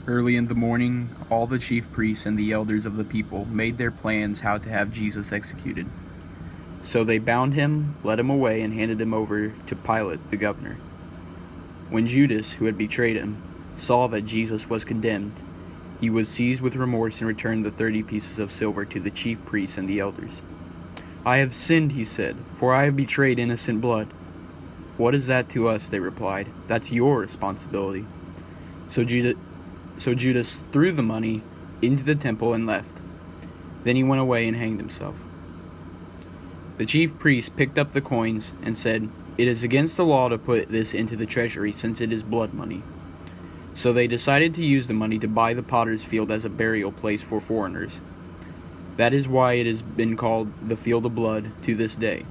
Early in the morning, all the chief priests and the elders of the people made their plans how to have Jesus executed. So they bound him, led him away, and handed him over to Pilate, the governor. When Judas, who had betrayed him, saw that Jesus was condemned, he was seized with remorse and returned the 30 pieces of silver to the chief priests and the elders. "I have sinned," he said, "for I have betrayed innocent blood." "What is that to us?" they replied. "That's your responsibility." So Judas threw the money into the temple and left. Then he went away and hanged himself. The chief priests picked up the coins and said, "It is against the law to put this into the treasury, since it is blood money." So they decided to use the money to buy the potter's field as a burial place for foreigners. That is why it has been called the Field of Blood to this day.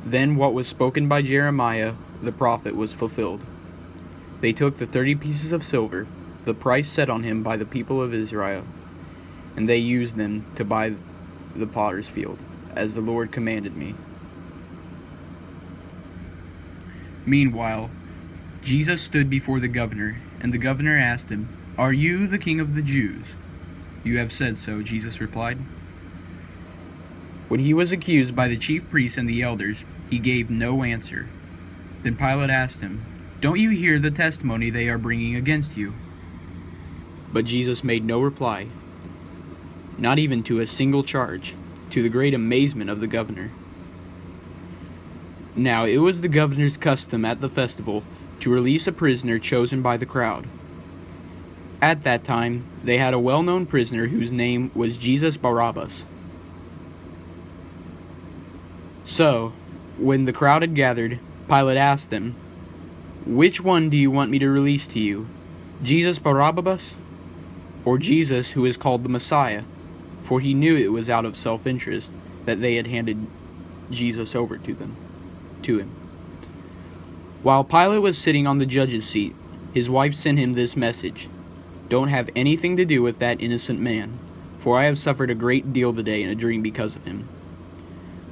Then what was spoken by Jeremiah the prophet was fulfilled. They took the 30 pieces of silver, the price set on him by the people of Israel, and they used them to buy the potter's field, as the Lord commanded me. Meanwhile, Jesus stood before the governor, and the governor asked him, "Are you the king of the Jews?" "You have said so," Jesus replied. When he was accused by the chief priests and the elders, he gave no answer. Then Pilate asked him, "Don't you hear the testimony they are bringing against you?" But Jesus made no reply, not even to a single charge, to the great amazement of the governor. Now it was the governor's custom at the festival to release a prisoner chosen by the crowd. At that time, they had a well-known prisoner whose name was Jesus Barabbas. So, when the crowd had gathered, Pilate asked them, "Which one do you want me to release to you, Jesus Barabbas, or Jesus who is called the Messiah?" For he knew it was out of self-interest that they had handed Jesus over to him. While Pilate was sitting on the judge's seat, his wife sent him this message: "Don't have anything to do with that innocent man, for I have suffered a great deal today in a dream because of him."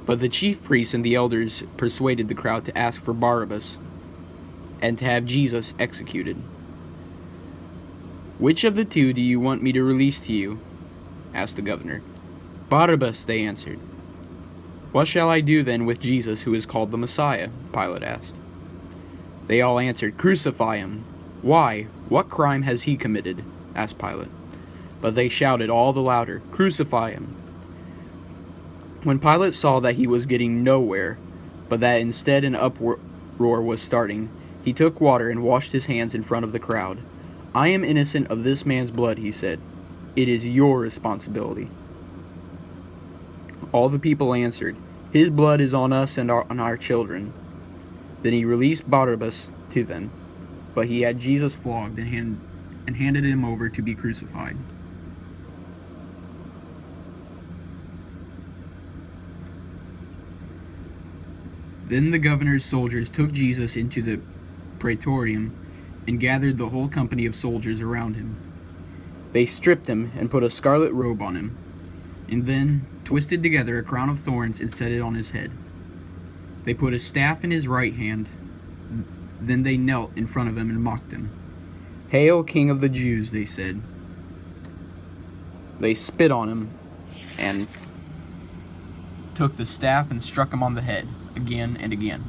But the chief priests and the elders persuaded the crowd to ask for Barabbas and to have Jesus executed. "Which of the two do you want me to release to you?" asked the governor. "Barabbas," they answered. "What shall I do then with Jesus who is called the Messiah?" Pilate asked. They all answered, "Crucify him." "Why? What crime has he committed?" asked Pilate. But they shouted all the louder, "Crucify him." When Pilate saw that he was getting nowhere, but that instead an uproar was starting, he took water and washed his hands in front of the crowd. "I am innocent of this man's blood," he said. "It is your responsibility." All the people answered, "His blood is on us and on our children." Then he released Barabbas to them, but he had Jesus flogged and handed him over to be crucified. Then the governor's soldiers took Jesus into the praetorium and gathered the whole company of soldiers around him. They stripped him and put a scarlet robe on him, and then twisted together a crown of thorns and set it on his head. They put a staff in his right hand. Then they knelt in front of him and mocked him. "Hail, King of the Jews," they said. They spit on him and took the staff and struck him on the head again and again.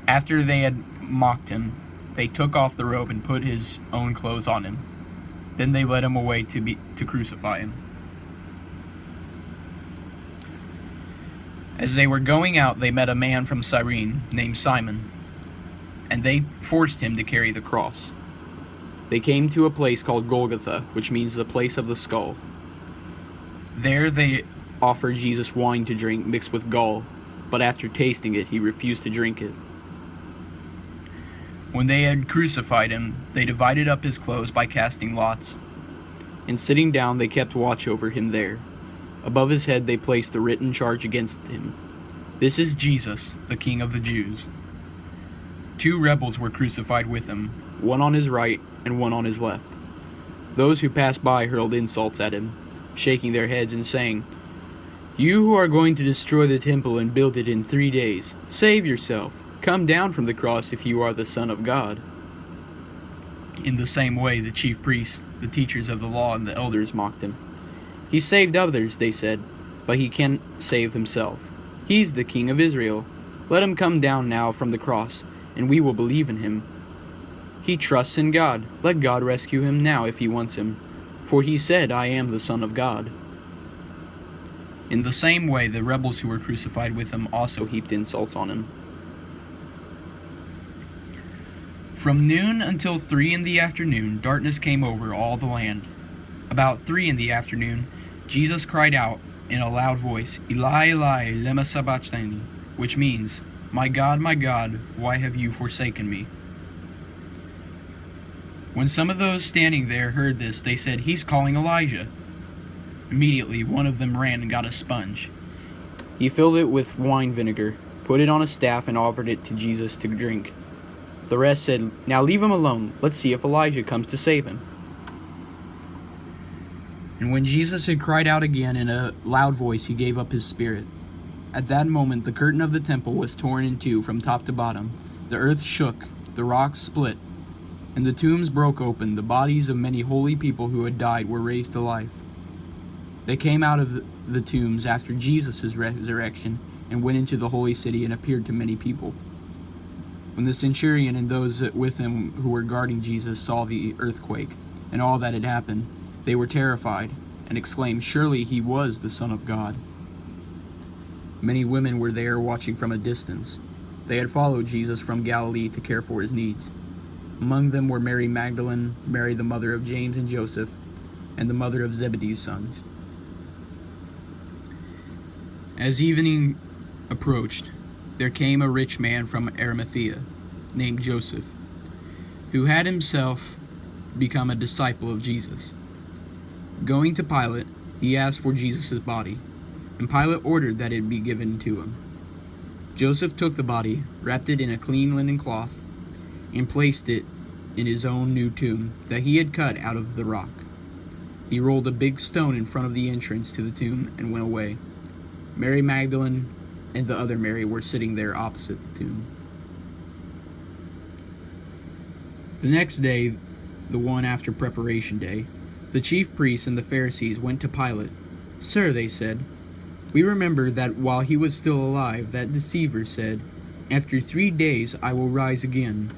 After they had mocked him, they took off the robe and put his own clothes on him. Then they led him away to crucify him. As they were going out, they met a man from Cyrene named Simon, and they forced him to carry the cross. They came to a place called Golgotha, which means the place of the skull. There they offered Jesus wine to drink mixed with gall, but after tasting it, he refused to drink it. When they had crucified him, they divided up his clothes by casting lots. And sitting down, they kept watch over him there. Above his head they placed the written charge against him: "This is Jesus, the King of the Jews." 2 rebels were crucified with him, one on his right and one on his left. Those who passed by hurled insults at him, shaking their heads and saying, "You who are going to destroy the temple and build it in 3 days, save yourself. Come down from the cross if you are the Son of God." In the same way, the chief priests, the teachers of the law, and the elders mocked him. "He saved others," they said, "but he can't save himself. He's the King of Israel. Let him come down now from the cross, and we will believe in him. He trusts in God. Let God rescue him now if he wants him. For he said, 'I am the Son of God.'" In the same way, the rebels who were crucified with him also heaped insults on him. From noon until 3 in the afternoon, darkness came over all the land. About 3 in the afternoon, Jesus cried out in a loud voice, "Eli, Eli, lema sabachthani," which means, my God, why have you forsaken me?" When some of those standing there heard this, they said, "He's calling Elijah." Immediately, one of them ran and got a sponge. He filled it with wine vinegar, put it on a staff, and offered it to Jesus to drink. The rest said, "Now leave him alone. Let's see if Elijah comes to save him." And when Jesus had cried out again in a loud voice, he gave up his spirit. At that moment, the curtain of the temple was torn in two from top to bottom. The earth shook, the rocks split, and the tombs broke open. The bodies of many holy people who had died were raised to life. They came out of the tombs after Jesus' resurrection and went into the holy city and appeared to many people. When the centurion and those with him who were guarding Jesus saw the earthquake and all that had happened, they were terrified and exclaimed, "Surely he was the Son of God." Many women were there watching from a distance. They had followed Jesus from Galilee to care for his needs. Among them were Mary Magdalene, Mary the mother of James and Joseph, and the mother of Zebedee's sons. As evening approached, there came a rich man from Arimathea, named Joseph, who had himself become a disciple of Jesus. Going to Pilate, he asked for Jesus' body, and Pilate ordered that it be given to him. Joseph took the body, wrapped it in a clean linen cloth, and placed it in his own new tomb that he had cut out of the rock. He rolled a big stone in front of the entrance to the tomb and went away. Mary Magdalene and the other Mary were sitting there opposite the tomb. The next day, the one after preparation day, the chief priests and the Pharisees went to Pilate. "Sir," they said, "we remember that while he was still alive, that deceiver said, 'After 3 days I will rise again.'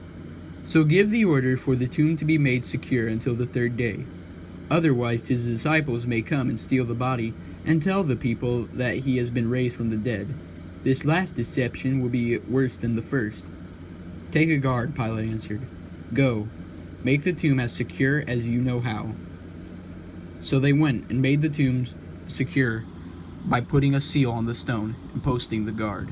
So give the order for the tomb to be made secure until the 3rd day. Otherwise his disciples may come and steal the body and tell the people that he has been raised from the dead. This last deception will be worse than the first." "Take a guard," Pilate answered. "Go, make the tomb as secure as you know how." So they went and made the tomb secure by putting a seal on the stone and posting the guard.